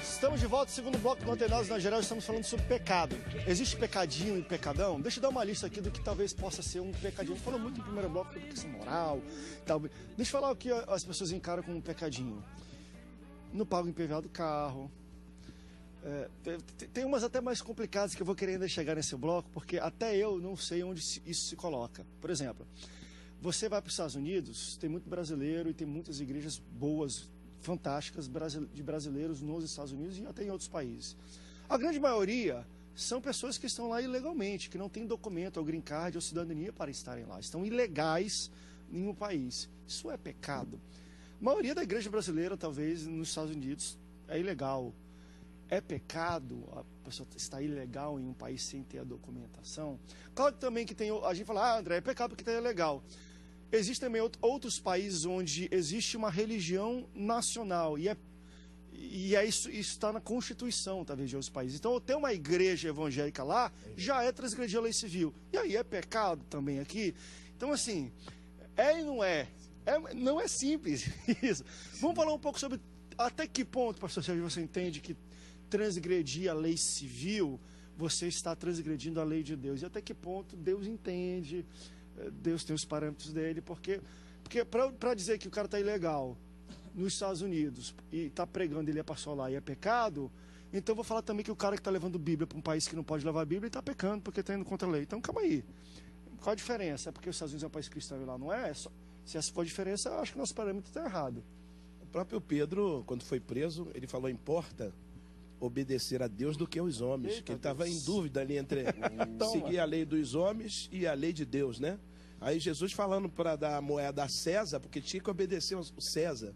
Estamos de volta, segundo bloco do Antenados na Geral, estamos falando sobre pecado. Existe pecadinho e pecadão? Deixa eu dar uma lista aqui do que talvez possa ser um pecadinho. A gente falou muito no primeiro bloco sobre questão moral, tal. Deixa eu falar o que as pessoas encaram como um pecadinho. Não paga o IPVA do carro. Tem umas até mais complicadas que eu vou querer ainda chegar nesse bloco, porque até eu não sei onde isso se coloca. Por exemplo, você vai para os Estados Unidos, tem muito brasileiro e tem muitas igrejas boas, fantásticas de brasileiros nos Estados Unidos e até em outros países. A grande maioria são pessoas que estão lá ilegalmente, que não têm documento, ou green card, ou cidadania para estarem lá. Estão ilegais em um país. Isso é pecado. A maioria da igreja brasileira, talvez, nos Estados Unidos, é ilegal. É pecado a pessoa estar ilegal em um país sem ter a documentação? Claro também que tem... A gente fala, André, é pecado porque está ilegal. Existem também outros países onde existe uma religião nacional e isso está na Constituição, talvez, de outros países. Então, ter uma igreja evangélica lá já é transgredir a lei civil. E aí é pecado também aqui. Então, assim, e não é. Não é simples isso. Vamos falar um pouco sobre até que ponto, pastor Sérgio, você entende que transgredir a lei civil, você está transgredindo a lei de Deus. E até que ponto Deus entende... Deus tem os parâmetros dele, porque para dizer que o cara está ilegal nos Estados Unidos e está pregando, ele é pastor lá e é pecado, então eu vou falar também que o cara que está levando Bíblia para um país que não pode levar a Bíblia está pecando porque está indo contra a lei. Então calma aí, qual a diferença? É porque os Estados Unidos é um país cristão e lá não é? Se essa for a diferença, eu acho que o nosso parâmetro está errado. O próprio Pedro, quando foi preso, ele falou, importa obedecer a Deus do que aos homens. Eita, que ele estava Deus. em dúvida ali entre seguir a lei dos homens e a lei de Deus, né? Aí Jesus falando para dar a moeda a César, porque tinha que obedecer ao César.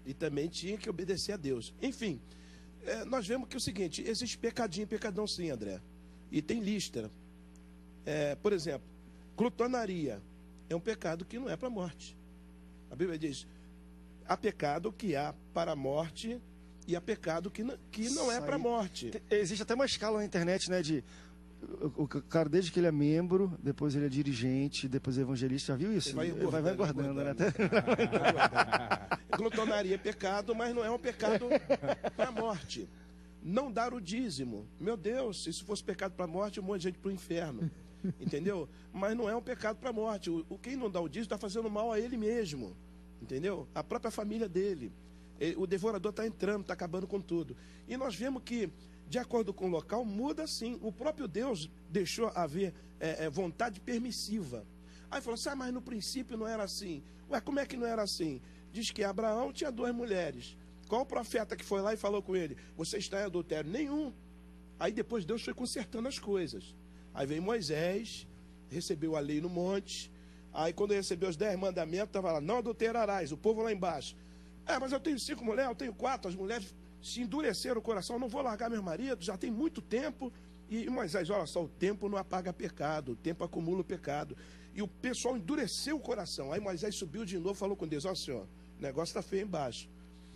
E também tinha que obedecer a Deus. Enfim, nós vemos que é o seguinte, existe pecadinho e pecadão sim, André. E tem lista. Por exemplo, glutonaria é um pecado que não é para a morte. A Bíblia diz, há pecado que há para a morte e há pecado que não é para a morte. Existe até uma escala na internet, né, de... O cara, desde que ele é membro, depois ele é dirigente, depois é evangelista, já viu isso? Vai guardando, né? Glutonaria é pecado, mas não é um pecado para a morte. Não dar o dízimo. Meu Deus, se isso fosse pecado para a morte, um monte de gente para o inferno. Entendeu? Mas não é um pecado para a morte. Quem não dá o dízimo está fazendo mal a ele mesmo. Entendeu? A própria família dele. O devorador está entrando, está acabando com tudo. E nós vemos que, de acordo com o local, muda sim. O próprio Deus deixou haver vontade permissiva. Aí falou assim, mas no princípio não era assim. Ué, como é que não era assim? Diz que Abraão tinha 2 mulheres. Qual o profeta que foi lá e falou com ele? Você está em adultério? Nenhum. Aí depois Deus foi consertando as coisas. Aí veio Moisés, recebeu a lei no monte. Aí quando recebeu os 10 mandamentos, estava lá, não adulterarás, o povo lá embaixo. Mas eu tenho 5 mulheres, eu tenho 4, as mulheres se endureceram o coração, não vou largar meu marido, já tem muito tempo. E Moisés, olha só, o tempo não apaga pecado, o tempo acumula o pecado. E o pessoal endureceu o coração. Aí Moisés subiu de novo e falou com Deus, ó senhor, o negócio está feio embaixo.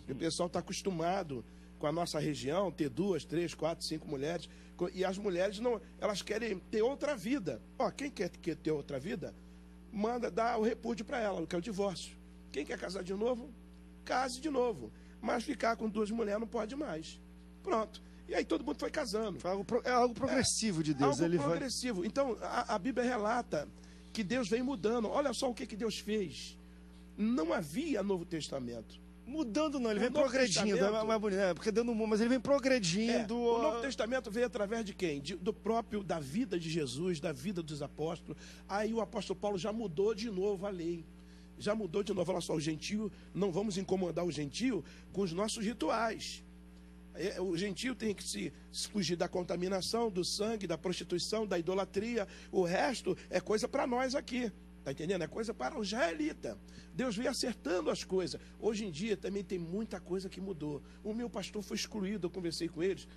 E o pessoal está acostumado com a nossa região, ter 2, 3, 4, 5 mulheres. E as mulheres, não, elas querem ter outra vida. Quem quer ter outra vida, manda dar o repúdio para ela, que é o divórcio. Quem quer casar de novo, case de novo. Mas ficar com 2 mulheres não pode mais. Pronto. E aí todo mundo foi casando. É algo progressivo de Deus. Algo progressivo. Então, a Bíblia relata que Deus vem mudando. Olha só o que Deus fez. Não havia Novo Testamento. Mudando não, ele vem progredindo. É mais bonito, porque dando mas ele vem progredindo. O Novo Testamento veio através de quem? Da vida de Jesus, da vida dos apóstolos. Aí o apóstolo Paulo já mudou de novo a lei. Já mudou de novo. Olha só, o gentio, não vamos incomodar o gentio com os nossos rituais. O gentio tem que se fugir da contaminação, do sangue, da prostituição, da idolatria. O resto é coisa para nós aqui. Está entendendo? É coisa para o israelita. Deus veio acertando as coisas. Hoje em dia também tem muita coisa que mudou. O meu pastor foi excluído, eu conversei com eles,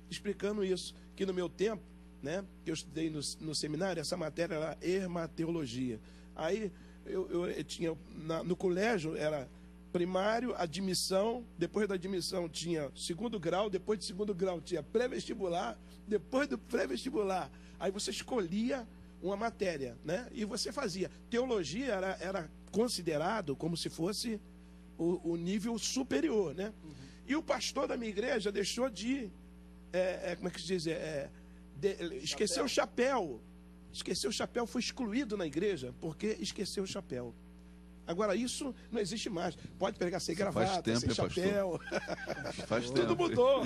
explicando isso. Que no meu tempo, né, que eu estudei no seminário, essa matéria era hermateologia. Aí eu tinha, no colégio, era primário, admissão, depois da admissão tinha 2º grau, depois de 2º grau tinha pré-vestibular, depois do pré-vestibular. Aí você escolhia uma matéria, né? E você fazia. Teologia era considerado como se fosse o nível superior, né? E o pastor da minha igreja deixou de, como é que se diz? Esqueceu o chapéu. Esqueceu o chapéu, foi excluído na igreja porque esqueceu o chapéu. Agora, isso não existe mais. Pode pegar sem gravata, sem chapéu. Faz Tudo tempo. mudou.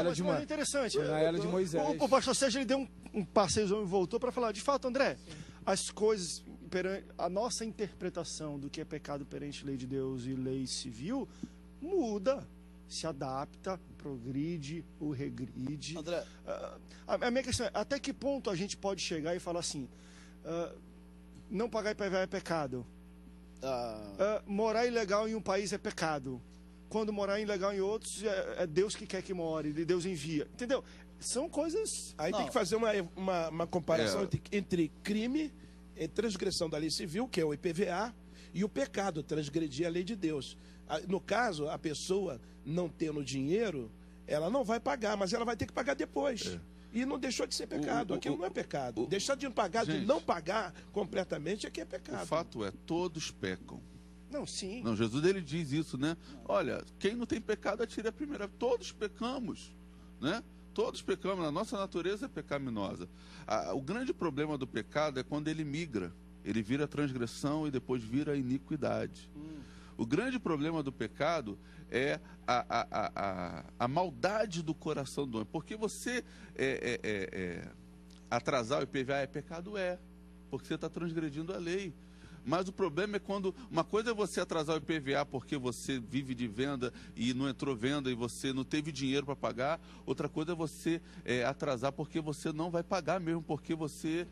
Mas é interessante. Na era de Moisés. O pastor Sérgio ele deu um passeio e voltou para falar. De fato, André, as coisas, a nossa interpretação do que é pecado perante a lei de Deus e lei civil muda, se adapta, progride ou regride. André, A minha questão é, até que ponto a gente pode chegar e falar assim, não pagar IPVA é pecado? Morar ilegal em um país é pecado. Quando morar ilegal em outros, é Deus que quer que more, Deus envia. Entendeu? São coisas... Aí tem que fazer uma comparação entre crime, transgressão da lei civil, que é o IPVA, e o pecado, transgredir a lei de Deus. No caso, a pessoa não tendo dinheiro, ela não vai pagar, mas ela vai ter que pagar depois. E não deixou de ser pecado. Aquilo não é pecado. Deixar de pagar, gente, de não pagar completamente, é que é pecado. O fato é, todos pecam. Não, sim. Não, Jesus ele diz isso, né? Olha, quem não tem pecado atire a primeira. Todos pecamos, né? Todos pecamos. A nossa natureza é pecaminosa. O grande problema do pecado é quando ele migra. Ele vira transgressão e depois vira iniquidade. O grande problema do pecado é a maldade do coração do homem. Porque você atrasar o IPVA é pecado? Porque você está transgredindo a lei. Mas o problema é quando... Uma coisa é você atrasar o IPVA porque você vive de venda e não entrou venda e você não teve dinheiro para pagar. Outra coisa é você atrasar porque você não vai pagar mesmo, porque você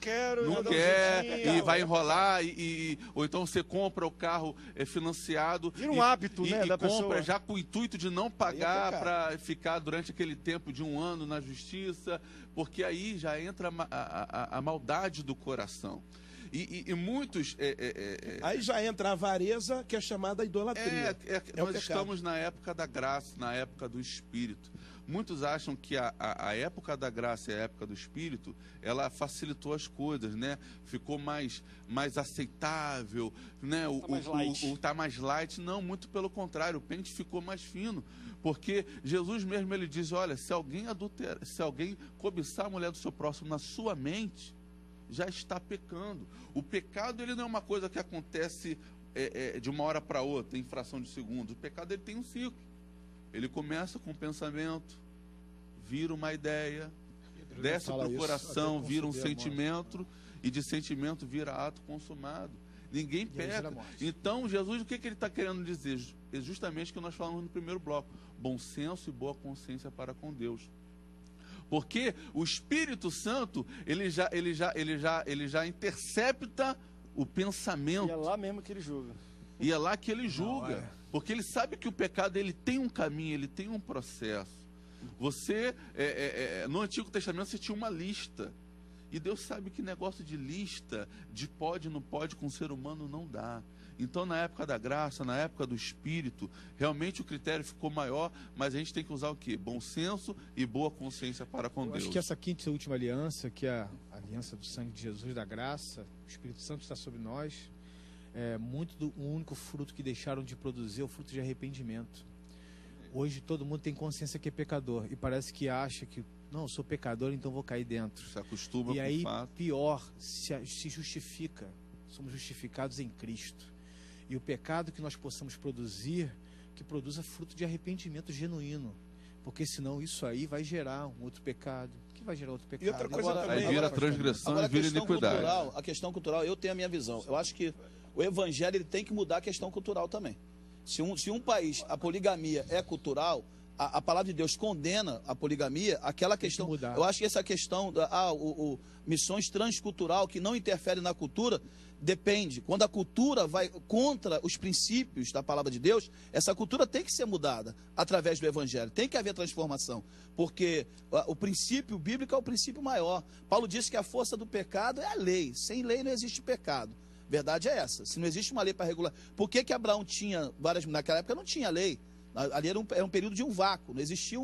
não quer e vai enrolar. Ou então você compra o carro financiado. Vira um hábito, né, da compra pessoa. já com o intuito de não pagar para ficar durante aquele tempo de 1 ano na justiça. Porque aí já entra a maldade do coração. E muitos... Aí já entra a avareza, que é chamada idolatria. Nós estamos na época da graça, na época do Espírito. Muitos acham que a época da graça e a época do Espírito, ela facilitou as coisas, né? Ficou mais aceitável, né? Tá mais light. Não, muito pelo contrário, o pente ficou mais fino. Porque Jesus mesmo, ele diz, olha, se alguém cobiçar a mulher do seu próximo na sua mente, já está pecando. O pecado, ele não é uma coisa que acontece de uma hora para outra, em fração de segundos. O pecado, ele tem um ciclo. Ele começa com um pensamento, vira uma ideia, desce para o coração, vira um sentimento, e de sentimento vira ato consumado. Ninguém peca. Então, Jesus, o que ele está querendo dizer? É justamente o que nós falamos no primeiro bloco. Bom senso e boa consciência para com Deus. Porque o Espírito Santo, ele já intercepta o pensamento. E é lá mesmo que ele julga. E é lá que ele julga. Porque ele sabe que o pecado, ele tem um caminho, ele tem um processo. Você, no Antigo Testamento, você tinha uma lista. E Deus sabe que negócio de lista, de pode, não pode, com o ser humano não dá. Então, na época da graça, na época do Espírito, realmente o critério ficou maior, mas a gente tem que usar o quê? Bom senso e boa consciência para com Deus. Acho que essa quinta e última aliança, que é a aliança do sangue de Jesus, da graça, o Espírito Santo está sobre nós, o único fruto que deixaram de produzir é o fruto de arrependimento. Hoje todo mundo tem consciência que é pecador e parece que acha que, não, eu sou pecador, então vou cair dentro. Se acostuma e com aí, o fato. pior, se justifica. Somos justificados em Cristo. E o pecado que nós possamos produzir, que produza fruto de arrependimento genuíno. Porque senão isso aí vai gerar um outro pecado, que vai gerar outro pecado. E outra coisa Agora, também, Aí vira transgressão e vira iniquidade. A questão cultural, eu tenho a minha visão. Eu acho que o evangelho ele tem que mudar a questão cultural também. Se um país, a poligamia é cultural, a palavra de Deus condena a poligamia, aquela questão... Eu acho que essa questão missões transcultural que não interferem na cultura, depende. Quando a cultura vai contra os princípios da palavra de Deus, essa cultura tem que ser mudada através do evangelho. Tem que haver transformação. Porque o princípio bíblico é o princípio maior. Paulo disse que a força do pecado é a lei. Sem lei não existe pecado. Verdade é essa. Se não existe uma lei para regular... Por que Abraão tinha várias... Naquela época não tinha lei. Ali era um período de um vácuo. Não existia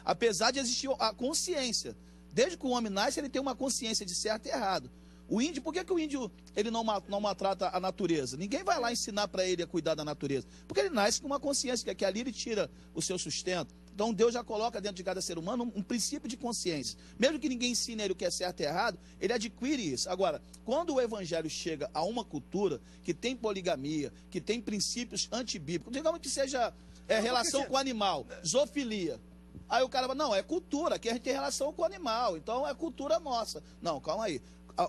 apesar de existir a consciência. Desde que o homem nasce, ele tem uma consciência de certo e errado. O índio, por que o índio ele não maltrata a natureza? Ninguém vai lá ensinar para ele a cuidar da natureza. Porque ele nasce com uma consciência que ali ele tira o seu sustento. Então Deus já coloca dentro de cada ser humano um princípio de consciência. Mesmo que ninguém ensine ele o que é certo e errado, ele adquire isso. Agora, quando o evangelho chega a uma cultura que tem poligamia, que tem princípios antibíblicos, digamos que seja relação com o animal, zoofilia. Aí o cara fala, não, é cultura, aqui a gente tem relação com o animal, então é cultura nossa. Não, calma aí.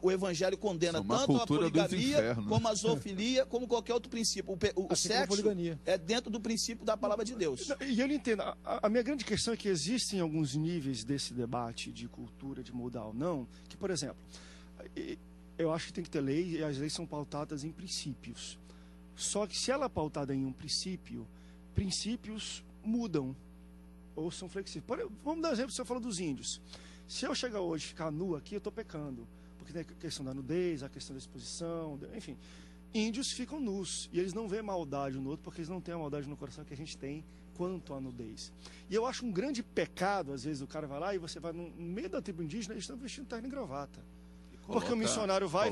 O evangelho condena tanto a poligamia, como a zoofilia, como qualquer outro princípio. O sexo é dentro do princípio da palavra de Deus. E eu não entendo. A minha grande questão é que existem alguns níveis desse debate de cultura, de mudar ou não, que, por exemplo, eu acho que tem que ter lei, e as leis são pautadas em princípios. Só que se ela é pautada em um princípio, princípios mudam ou são flexíveis. Vamos dar um exemplo, você falou dos índios. Se eu chegar hoje e ficar nu aqui, eu estou pecando. Porque tem a questão da nudez, a questão da exposição, enfim. Índios ficam nus e eles não veem maldade no outro porque eles não têm a maldade no coração que a gente tem quanto à nudez. E eu acho um grande pecado, às vezes o cara vai lá e você vai no meio da tribo indígena e eles estão vestindo terno e gravata. Porque o missionário vai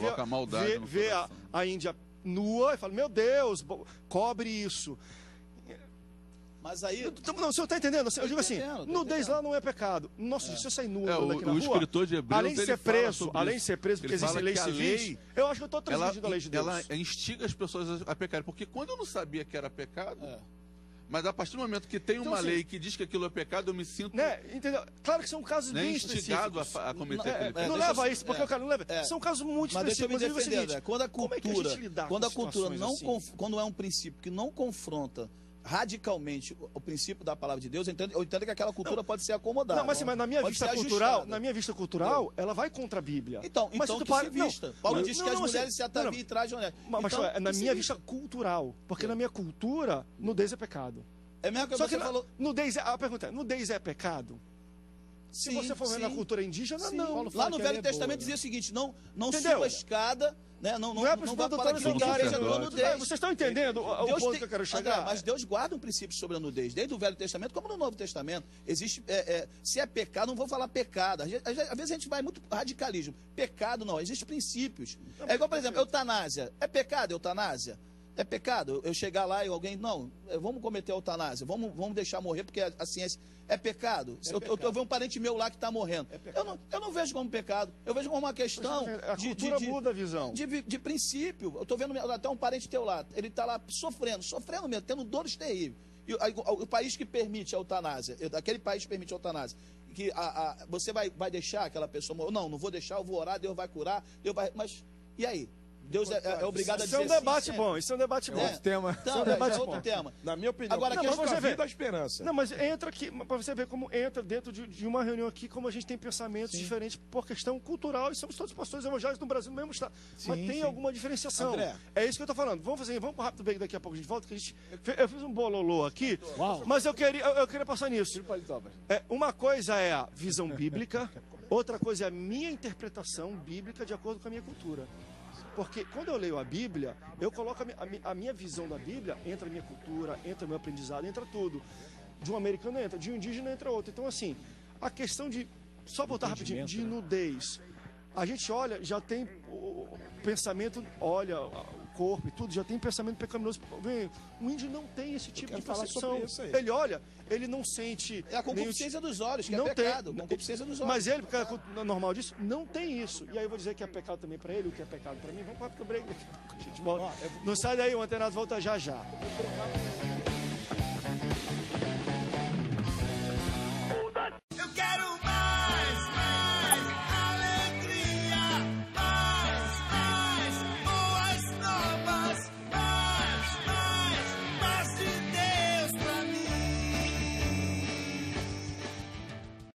ver a Índia nua e fala, meu Deus, cobre isso. Mas aí... Não, o senhor está entendendo? Eu digo assim, nudez lá não é pecado. Nossa, se eu sair nu daqui na rua... O escritor de Hebreus, além de ser preso, porque existem leis civis, eu acho que eu estou transgredindo a lei de Deus. Ela instiga as pessoas a pecarem, porque quando eu não sabia que era pecado... Mas a partir do momento que tem uma lei que diz que aquilo é pecado, eu me sinto... Entendeu? Claro que são casos bem instigado específicos. a cometer aquele pecado. Não leva a isso, porque o cara não leva. São casos muito específicos. Mas deixa eu me defender, quando a cultura não... assim? Quando é um princípio que não confronta radicalmente o princípio da palavra de Deus, eu entendo que aquela cultura pode ser acomodada. Não, mas na minha vista cultural, ela vai contra a Bíblia. Então que se vista. Paulo diz que as mulheres se ataviam e trajam mulheres. Mas na minha vista cultural, porque na minha cultura, nudez é pecado. É mesmo que você falou. A pergunta é, nudez é pecado? Se você for ver na cultura indígena, não. Lá no Velho Testamento dizia o seguinte, não suba a escada, né? Não é para a nudez. Vocês estão entendendo o ponto que eu quero chegar? André, mas Deus guarda um princípio sobre a nudez, desde o Velho Testamento como no Novo Testamento. Existe, se é pecado, não vou falar pecado. Às vezes a gente vai muito radicalismo. Pecado não, existem princípios. É igual, por exemplo, eutanásia. É pecado eutanásia? É pecado eu chegar lá e alguém, não, vamos cometer eutanásia, vamos deixar morrer porque a ciência é pecado. Eu vejo um parente meu lá que está morrendo. Eu não vejo como pecado, eu vejo como uma questão muda a visão. De princípio. Eu estou vendo até um parente teu lá, ele está lá sofrendo mesmo, tendo dores terríveis. E o país que permite a eutanásia, aquele país que permite a eutanásia, que você vai deixar aquela pessoa morrer? Não vou deixar, eu vou orar, Deus vai curar, mas e aí? Deus é obrigado a dizer isso é um debate bom, isso é um debate bom. Outro tema. Então, é outro tema. Na minha opinião, agora que você vê da esperança. Não, mas entra aqui, para você ver como entra dentro de uma reunião aqui, como a gente tem pensamentos diferentes por questão cultural, e somos todos pastores evangélicos no Brasil, no mesmo estado. Mas tem alguma diferenciação. André. É isso que eu estou falando. Vamos para o rápido break, daqui a pouco a gente volta, que eu fiz um bololô aqui, mas eu queria passar nisso. Uma coisa é a visão bíblica, outra coisa é a minha interpretação bíblica de acordo com a minha cultura. Porque quando eu leio a Bíblia, eu coloco a minha visão da Bíblia, entra a minha cultura, entra o meu aprendizado, entra tudo. De um americano entra, de um indígena entra outro. Então, assim, a questão de, só botar rapidinho, de nudez. A gente olha, já tem o pensamento, olha o corpo e tudo, já tem pensamento pecaminoso. O índio não tem esse tipo de percepção. Ele olha, ele não sente... É a concupiscência dos olhos, que não é pecado. Concupiscência dos olhos. Mas ele, porque é normal disso, não tem isso. E aí eu vou dizer que é pecado também para ele, o que é pecado para mim. Vamos para o break. A gente volta. Não sai daí, o Antenado volta já já.